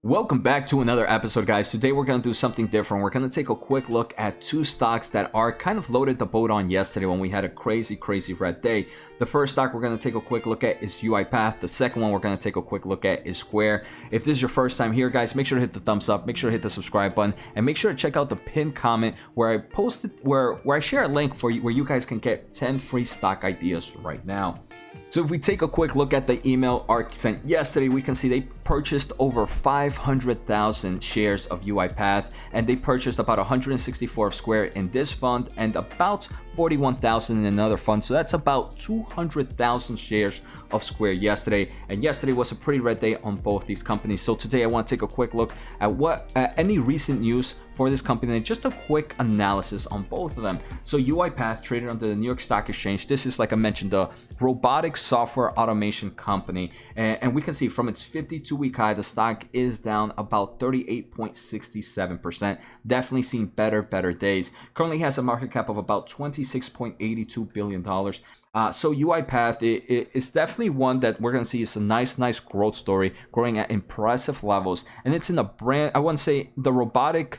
Welcome back to another episode, guys. Today we're going to do something different. We're going to take a quick look at two stocks that ARK kind of loaded the boat on yesterday when we had a crazy red day. The first stock we're going to take a quick look at is UiPath. The second one we're going to take a quick look at is Square. If this is your first time here, guys, make sure to hit the thumbs up, make sure to hit the subscribe button, and make sure to check out the pinned comment where I posted where I share a link for you where you guys can get 10 free stock ideas right now. So if we take a quick look at the email ARK sent yesterday, we can see they purchased over 500,000 shares of UiPath, and they purchased about 164 of Square in this fund and about 41,000 in another fund. So that's about 200,000 shares of Square yesterday. And yesterday was a pretty red day on both these companies. So today I want to take a quick look at any recent news for this company and just a quick analysis on both of them. So UiPath traded under the New York Stock Exchange. This is, like I mentioned, the robotic software automation company. And we can see from its 52-week high, the stock is down about 38.67%. Definitely seen better days. Currently has a market cap of about $26.82 billion. So UiPath is definitely one that we're going to see is a nice growth story, growing at impressive levels. And it's in a brand, I wouldn't say the robotic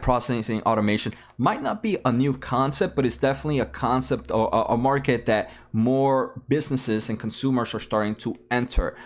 processing automation might not be a new concept, but it's definitely a concept or a market that more businesses and consumers are starting to enter.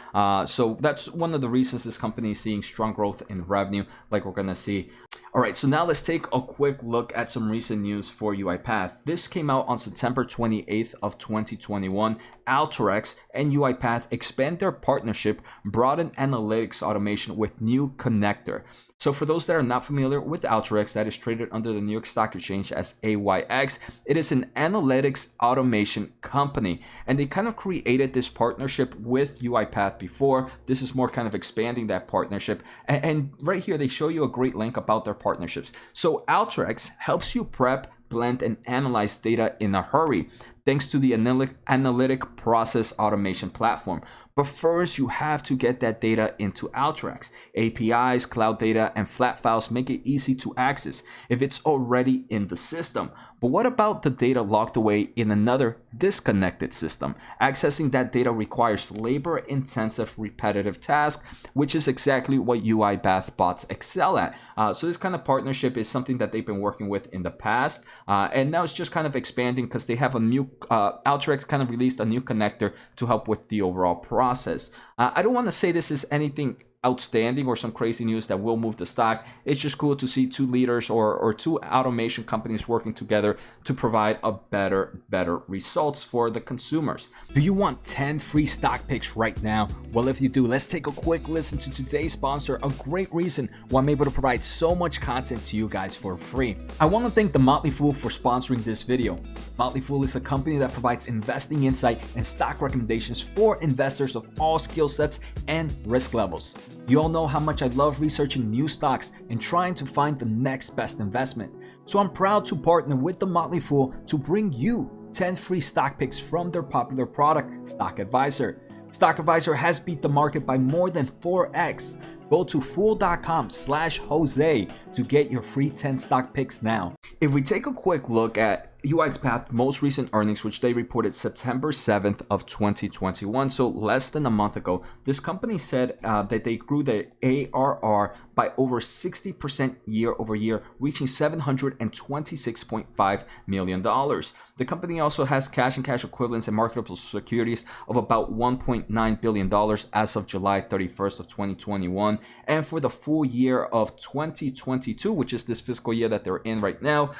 So that's one of the reasons this company is seeing strong growth in revenue, like we're gonna see. All right, so now let's take a quick look at some recent news for UiPath. This came out on September 28th of 2021. Alteryx and UiPath expand their partnership, broaden analytics automation with new connector. So for those that are not familiar with Alteryx, that is traded under the New York Stock Exchange as AYX, it is an analytics automation company. And they kind of created this partnership with UiPath before. This is more kind of expanding that partnership. And right here, they show you a great link about their partnerships. So Alteryx helps you prep, blend, and analyze data in a hurry, thanks to the analytic process automation platform. But first, you have to get that data into Alteryx. APIs, cloud data, and flat files make it easy to access if it's already in the system. But what about the data locked away in another disconnected system? Accessing that data requires labor-intensive, repetitive tasks, which is exactly what UiPath bots excel at. So this kind of partnership is something that they've been working with in the past, and now it's just kind of expanding because they have a new Alteryx kind of released a new connector to help with the overall process. I don't want to say this is anything outstanding or some crazy news that will move the stock. It's just cool to see two leaders or two automation companies working together to provide a better results for the consumers. Do you want 10 free stock picks right now? Well, if you do, let's take a quick listen to today's sponsor, a great reason why I'm able to provide so much content to you guys for free. I want to thank The Motley Fool for sponsoring this video. Motley Fool is a company that provides investing insight and stock recommendations for investors of all skill sets and risk levels. You all know how much I love researching new stocks and trying to find the next best investment. So I'm proud to partner with The Motley Fool to bring you 10 free stock picks from their popular product, Stock Advisor. Stock Advisor has beat the market by more than 4x. Go to fool.com/Jose to get your free 10 stock picks now. If we take a quick look at UiPath's most recent earnings, which they reported September 7th of 2021, so less than a month ago, this company said that they grew their ARR by over 60% year over year, reaching $726.5 million. The company also has cash and cash equivalents and marketable securities of about $1.9 billion as of July 31st of 2021. And for the full year of 2022, which is this fiscal year that they're in right now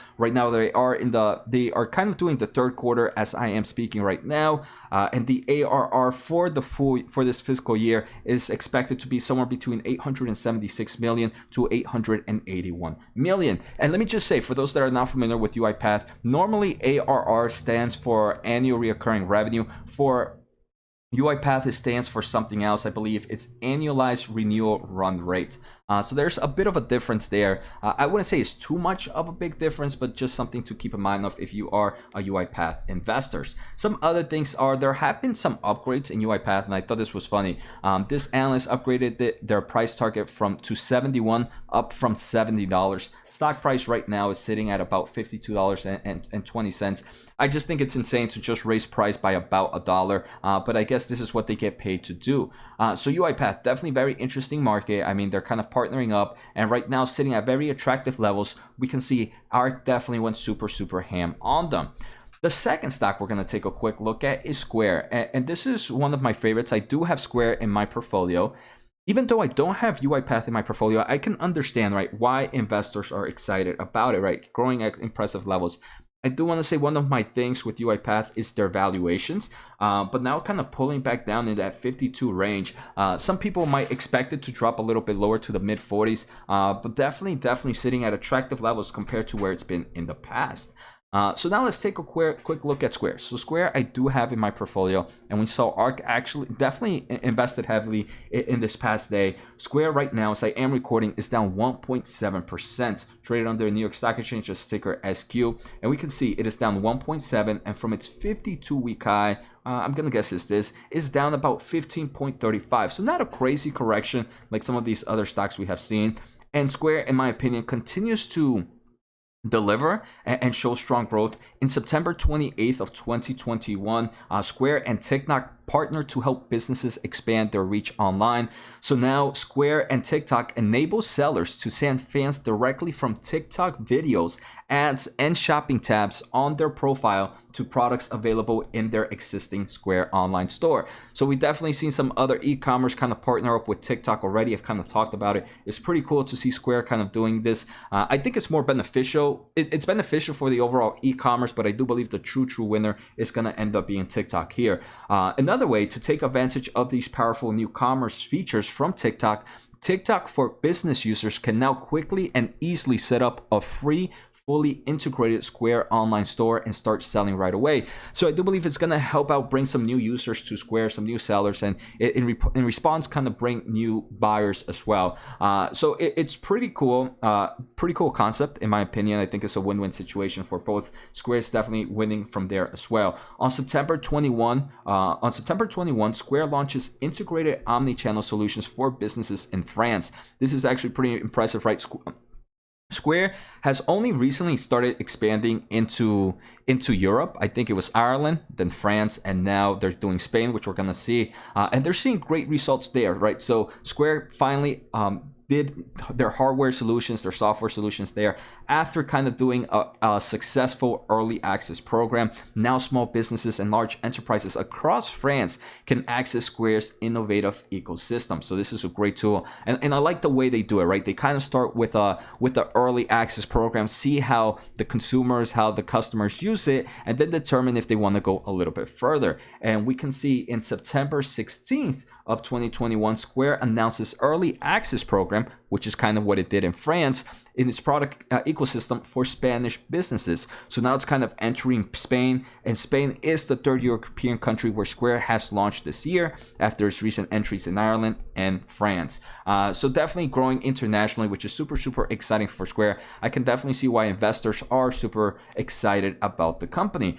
they are kind of doing the third quarter as I am speaking right now, and the ARR for this fiscal year is expected to be somewhere between 876 million to 881 million. And let me just say, for those that are not familiar with UiPath, normally ARR stands for annual recurring revenue. For UiPath, it stands for something else. I believe it's annualized renewal run rate. So there's a bit of a difference there. I wouldn't say it's too much of a big difference, but just something to keep in mind of if you are a UiPath investors. Some other things are there have been some upgrades in UiPath, and I thought this was funny. This analyst upgraded their price target to 71, up from $70. Stock price right now is sitting at about $52.20. I just think it's insane to just raise price by about $1, but I guess this is what they get paid to do. So UiPath, definitely very interesting market. I mean, they're kind of partnering up, and right now sitting at very attractive levels. We can see ARK definitely went super ham on them. The second stock we're going to take a quick look at is Square, and this is one of my favorites. I do have Square in my portfolio. Even though I don't have UiPath in my portfolio, I can understand, right, why investors are excited about it, right? Growing at impressive levels. I do want to say one of my things with UiPath is their valuations, but now kind of pulling back down in that 52 range. Some people might expect it to drop a little bit lower to the mid 40s, but definitely sitting at attractive levels compared to where it's been in the past. So now let's take a quick look at Square. So Square I do have in my portfolio, and we saw ARK actually definitely invested heavily in this past day. Square right now, as I am recording, is down 1.7%, traded on the New York Stock Exchange, just ticker SQ, and we can see it is down 1.7, and from its 52-week high, I'm gonna guess is down about 15.35. So not a crazy correction like some of these other stocks we have seen. And Square, in my opinion, continues to deliver and show strong growth. In September 28th of 2021, Square and TikTok partnered to help businesses expand their reach online. So now Square and TikTok enable sellers to send fans directly from TikTok videos, ads, and shopping tabs on their profile to products available in their existing Square online store. So we definitely seen some other e-commerce kind of partner up with TikTok already. I've kind of talked about it. It's pretty cool to see Square kind of doing this. I think it's more beneficial. It's beneficial for the overall e-commerce, but I do believe the true winner is going to end up being TikTok here. Another way to take advantage of these powerful new commerce features from TikTok for business users can now quickly and easily set up a free fully integrated Square online store and start selling right away. So I do believe it's going to help out bring some new users to Square, some new sellers, and in response kind of bring new buyers as well. So it's pretty cool concept in my opinion. I think it's a win-win situation for both. Square is definitely winning from there as well. On September 21, Square launches integrated omni-channel solutions for businesses in France. This is actually pretty impressive, right? Square has only recently started expanding into Europe. I think it was Ireland, then France, and now they're doing Spain, which we're gonna see. And they're seeing great results there, right? So Square finally did their hardware solutions, their software solutions there after kind of doing a successful early access program. Now small businesses and large enterprises across France can access Square's innovative ecosystem. So this is a great tool, and I like the way they do it, right? They kind of start with the early access program, see how the consumers, how the customers use it, and then determine if they want to go a little bit further. And we can see in September 16th of 2021, Square announces early access program, which is kind of what it did in France, in its product ecosystem for Spanish businesses. So now it's kind of entering Spain, and Spain is the third European country where Square has launched this year after its recent entries in Ireland and France. So definitely growing internationally, which is super exciting for Square. I can definitely see why investors are super excited about the company.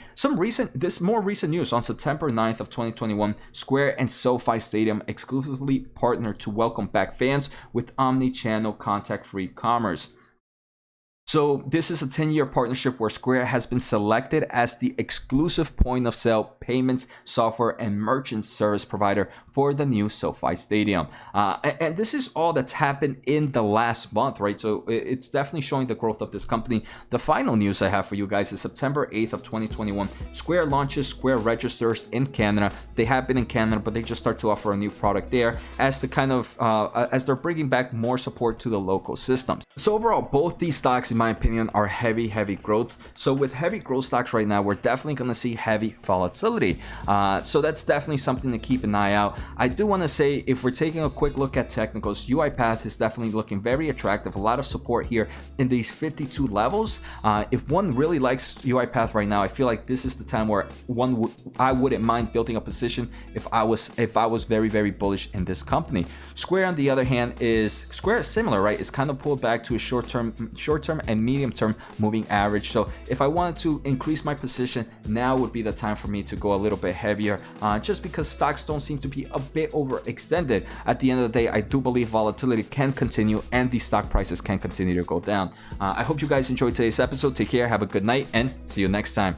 More recent news. On September 9th of 2021, Square and SoFi Stadium exclusively partnered to welcome back fans with omni-channel contact-free commerce. So this is a 10-year partnership where Square has been selected as the exclusive point-of-sale payments, software, and merchant service provider for the new SoFi Stadium. And this is all that's happened in the last month, right? So it's definitely showing the growth of this company. The final news I have for you guys is September 8th of 2021. Square launches Square Registers in Canada. They have been in Canada, but they just start to offer a new product there as as they're bringing back more support to the local systems. So overall, both these stocks, in my opinion, are heavy growth. So with heavy growth stocks right now, we're definitely going to see heavy volatility. So that's definitely something to keep an eye out. I do want to say, if we're taking a quick look at technicals, UiPath is definitely looking very attractive. A lot of support here in these 52 levels. If one really likes UiPath right now, I feel like this is the time where I wouldn't mind building a position if I was very bullish in this company. Square, on the other hand, is similar, right? It's kind of pulled back to a short-term and medium-term moving average. So if I wanted to increase my position, now would be the time for me to go a little bit heavier, just because stocks don't seem to be a bit overextended. At the end of the day, I do believe volatility can continue and the stock prices can continue to go down. I hope you guys enjoyed today's episode. Take care, have a good night, and see you next time.